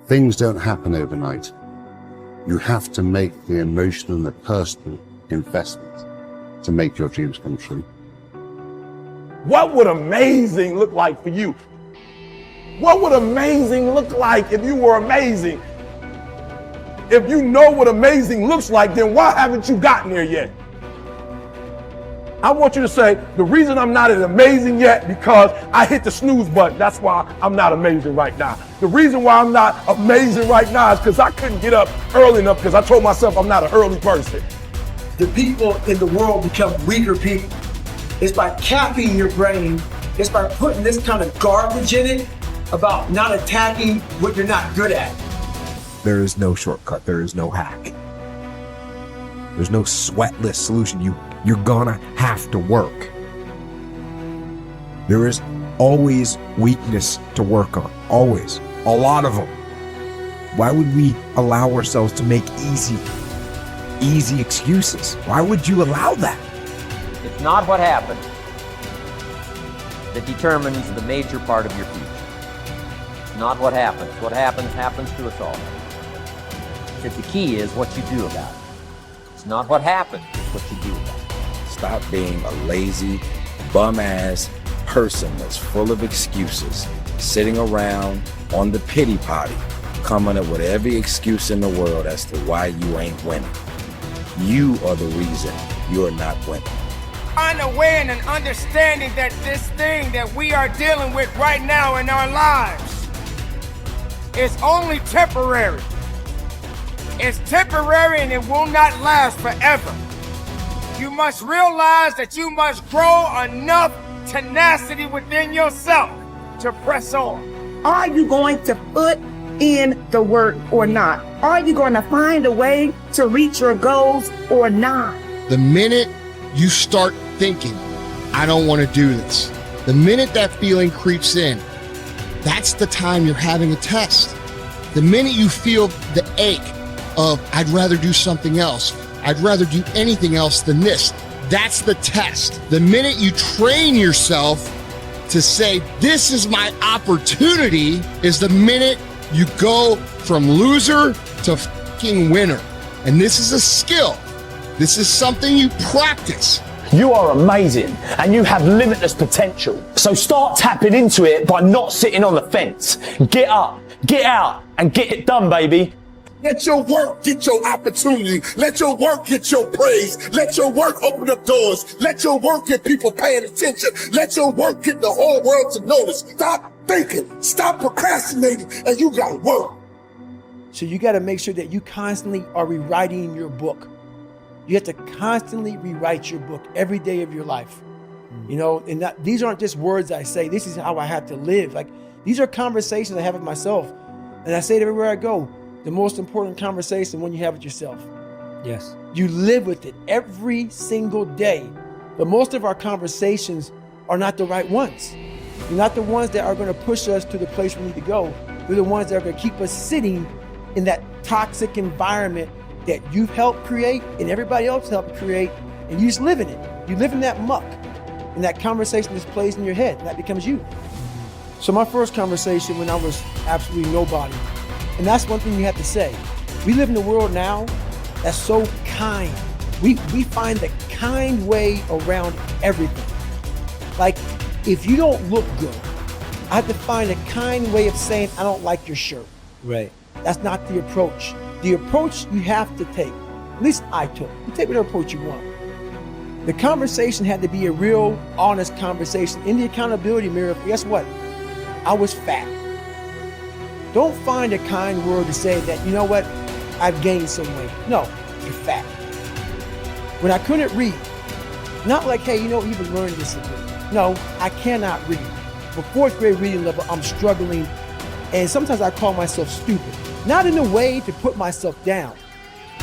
Things don't happen overnight. You have to make the emotional and the personal investment to make your dreams come true. What would amazing look like for you? What would amazing look like if you were amazing? If you know what amazing looks like, then why haven't you gotten there yet? I want you to say, the reason I'm not as amazing yet because I hit the snooze button. That's why I'm not amazing right now. The reason why I'm not amazing right now is because I couldn't get up early enough because I told myself I'm not an early person. The people in the world become weaker people. It's by capping your brain. It's by putting this kind of garbage in it about not attacking what you're not good at. There is no shortcut. There is no hack. There's no sweatless solution. You're gonna have to work. There is always weakness to work on. Always. A lot of them. Why would we allow ourselves to make easy excuses? Why would you allow that? It's not what happens that determines the major part of your future. It's not what happens. What happens to us all. That the key is what you do about it. It's not what happens, it's what you do about it. Stop being a lazy, bum-ass person that's full of excuses, sitting around on the pity potty, coming up with every excuse in the world as to why you ain't winning. You are the reason you're not winning. Find a way and an understanding that this thing that we are dealing with right now in our lives is only temporary. It's temporary and it will not last forever. You must realize that you must grow enough tenacity within yourself to press on. Are you going to put in the work or not? Are you going to find a way to reach your goals or not? The minute you start thinking, I don't want to do this, the minute that feeling creeps in, that's the time you're having a test. The minute you feel the ache of, I'd rather do something else, I'd rather do anything else than this, that's the test. The minute you train yourself to say, this is my opportunity, is the minute you go from loser to fucking winner. And this is a skill. This is something you practice. You are amazing and you have limitless potential. So start tapping into it by not sitting on the fence. Get up, get out, and get it done, baby. Let your work get your opportunity. Let your work get your praise. Let your work open up doors. Let your work get people paying attention. Let your work get the whole world to notice. Stop thinking, stop procrastinating, and you gotta work. So you gotta make sure that you constantly are rewriting your book. You have to constantly rewrite your book every day of your life. You know, and these aren't just words I say. This is how I have to live. Like, these are conversations I have with myself. And I say it everywhere I go. The most important conversation when you have with yourself. Yes. You live with it every single day. But most of our conversations are not the right ones. They're not the ones that are going to push us to the place we need to go. They're the ones that are going to keep us sitting in that toxic environment that you've helped create and everybody else helped create, and you just live in it. You live in that muck, and that conversation just plays in your head, and that becomes you. So my first conversation when I was absolutely nobody, and that's one thing you have to say. We live in a world now that's so kind. We find the kind way around everything. Like, if you don't look good, I have to find a kind way of saying, I don't like your shirt. Right. That's not the approach. The approach you have to take, at least I took. You take whatever approach you want. The conversation had to be a real, honest conversation. In the accountability mirror, guess what? I was fat. Don't find a kind word to say that, you know what, I've gained some weight. No, you're fat. When I couldn't read, not like, hey, you know, you've been learning this. No, I cannot read. For fourth grade reading level, I'm struggling. And sometimes I call myself stupid. Not in a way to put myself down.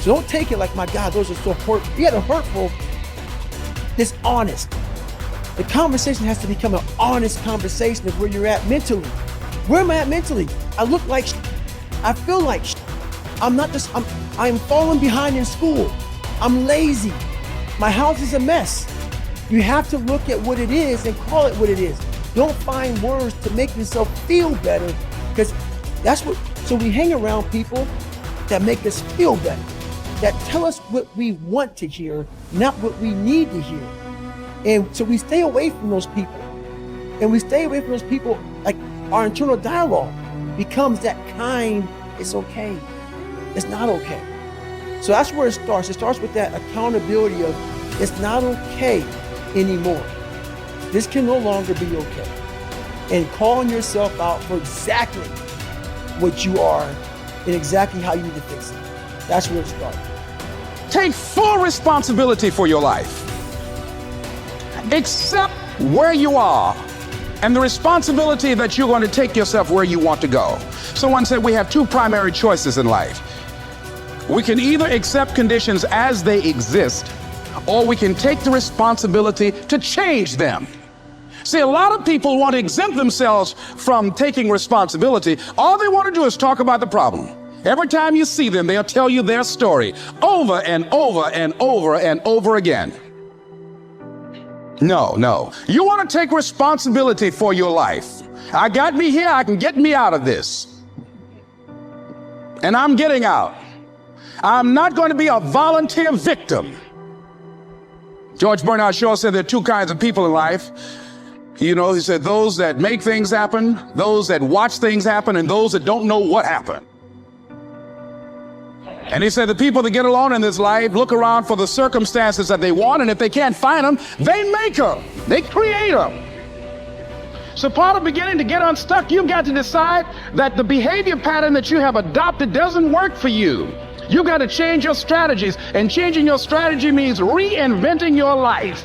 So don't take it like, my God, those are so hurtful. Yeah, they're hurtful. It's honest. The conversation has to become an honest conversation of where you're at mentally. Where am I at mentally? I look like I feel like I'm falling behind in school. I'm lazy. My house is a mess. You have to look at what it is and call it what it is. Don't find words to make yourself feel better, because So we hang around people that make us feel better, that tell us what we want to hear, not what we need to hear. And so we stay away from those people. And we stay away from those people, like our internal dialogue becomes that kind, it's okay, it's not okay. So that's where it starts. It starts with that accountability of it's not okay anymore. This can no longer be okay. And calling yourself out for exactly what you are and exactly how you need to fix it. That's where it starts. Take full responsibility for your life. Accept where you are and the responsibility that you're going to take yourself where you want to go. Someone said we have two primary choices in life. We can either accept conditions as they exist, or we can take the responsibility to change them. See, a lot of people want to exempt themselves from taking responsibility. All they want to do is talk about the problem. Every time you see them, they'll tell you their story over and over and over and over again. No. You want to take responsibility for your life. I got me here, I can get me out of this. And I'm getting out. I'm not going to be a volunteer victim. George Bernard Shaw said there are two kinds of people in life. You know, he said those that make things happen, those that watch things happen, and those that don't know what happened. And he said the people that get along in this life look around for the circumstances that they want, and if they can't find them, they make them. They create them. So part of beginning to get unstuck, you've got to decide that the behavior pattern that you have adopted doesn't work for you. You've got to change your strategies, and changing your strategy means reinventing your life.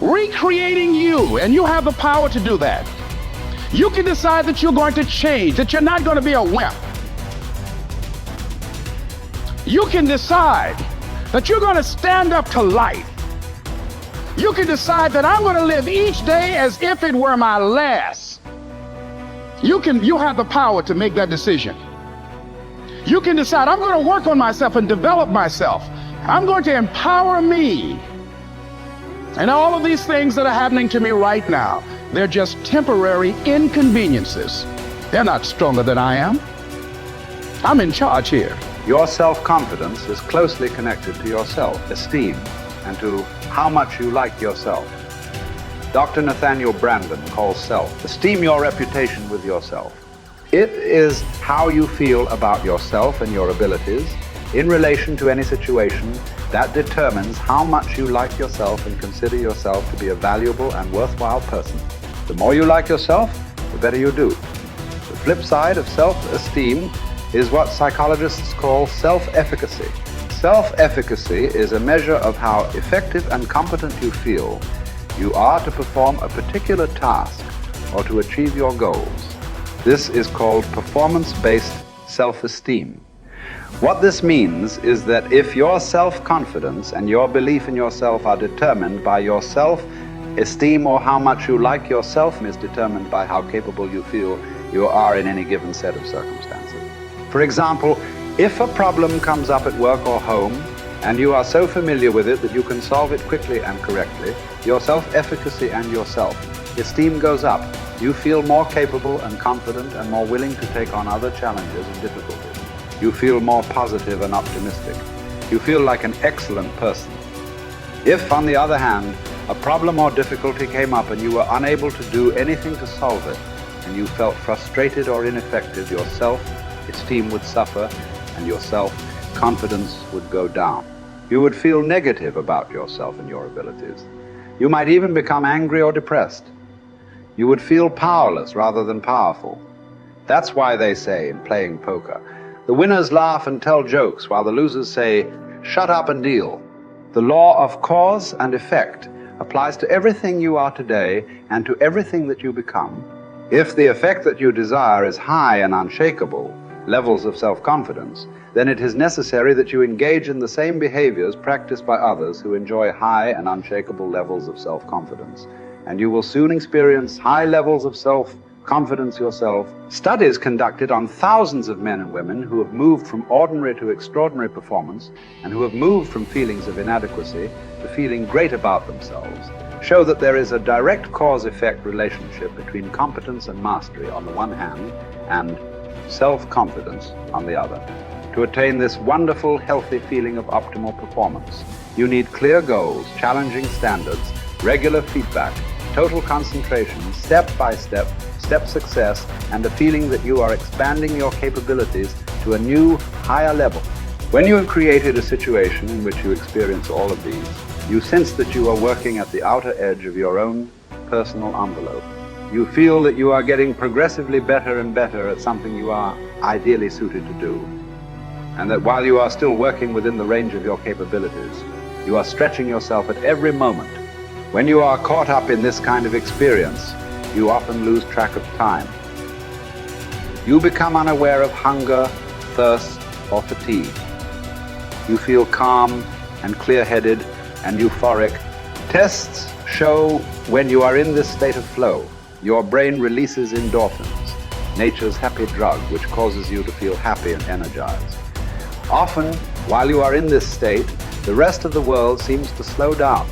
Recreating you, and you have the power to do that. You can decide that you're going to change, that you're not going to be a wimp. You can decide that you're going to stand up to life. You can decide that I'm going to live each day as if it were my last. You have the power to make that decision. You can decide I'm going to work on myself and develop myself. I'm going to empower me. And all of these things that are happening to me right now, they're just temporary inconveniences. They're not stronger than I am. I'm in charge here. Your self-confidence is closely connected to your self-esteem and to how much you like yourself. Dr. Nathaniel Branden calls self-esteem your reputation with yourself. It is how you feel about yourself and your abilities in relation to any situation that determines how much you like yourself and consider yourself to be a valuable and worthwhile person. The more you like yourself, the better you do. The flip side of self-esteem is what psychologists call self-efficacy. Self-efficacy is a measure of how effective and competent you feel you are to perform a particular task or to achieve your goals. This is called performance-based self-esteem. What this means is that if your self-confidence and your belief in yourself are determined by your self-esteem, or how much you like yourself is determined by how capable you feel you are in any given set of circumstances. For example, if a problem comes up at work or home, and you are so familiar with it that you can solve it quickly and correctly, your self-efficacy and your self-esteem goes up. You feel more capable and confident and more willing to take on other challenges and difficulties. You feel more positive and optimistic. You feel like an excellent person. If, on the other hand, a problem or difficulty came up and you were unable to do anything to solve it, and you felt frustrated or ineffective, your self-esteem would suffer and your self-confidence would go down. You would feel negative about yourself and your abilities. You might even become angry or depressed. You would feel powerless rather than powerful. That's why they say in playing poker, the winners laugh and tell jokes while the losers say, shut up and deal. The law of cause and effect applies to everything you are today and to everything that you become. If the effect that you desire is high and unshakable, levels of self-confidence, then it is necessary that you engage in the same behaviors practiced by others who enjoy high and unshakable levels of self-confidence. And you will soon experience high levels of self-confidence yourself. Studies conducted on thousands of men and women who have moved from ordinary to extraordinary performance and who have moved from feelings of inadequacy to feeling great about themselves show that there is a direct cause-effect relationship between competence and mastery on the one hand and self-confidence on the other. To attain this wonderful, healthy feeling of optimal performance, you need clear goals, challenging standards, regular feedback, total concentration, step-by-step, step success, and a feeling that you are expanding your capabilities to a new, higher level. When you have created a situation in which you experience all of these, you sense that you are working at the outer edge of your own personal envelope. You feel that you are getting progressively better and better at something you are ideally suited to do. And that while you are still working within the range of your capabilities, you are stretching yourself at every moment. When you are caught up in this kind of experience, you often lose track of time. You become unaware of hunger, thirst, or fatigue. You feel calm and clear-headed and euphoric. Tests show when you are in this state of flow, your brain releases endorphins, nature's happy drug, which causes you to feel happy and energized. Often, while you are in this state, the rest of the world seems to slow down.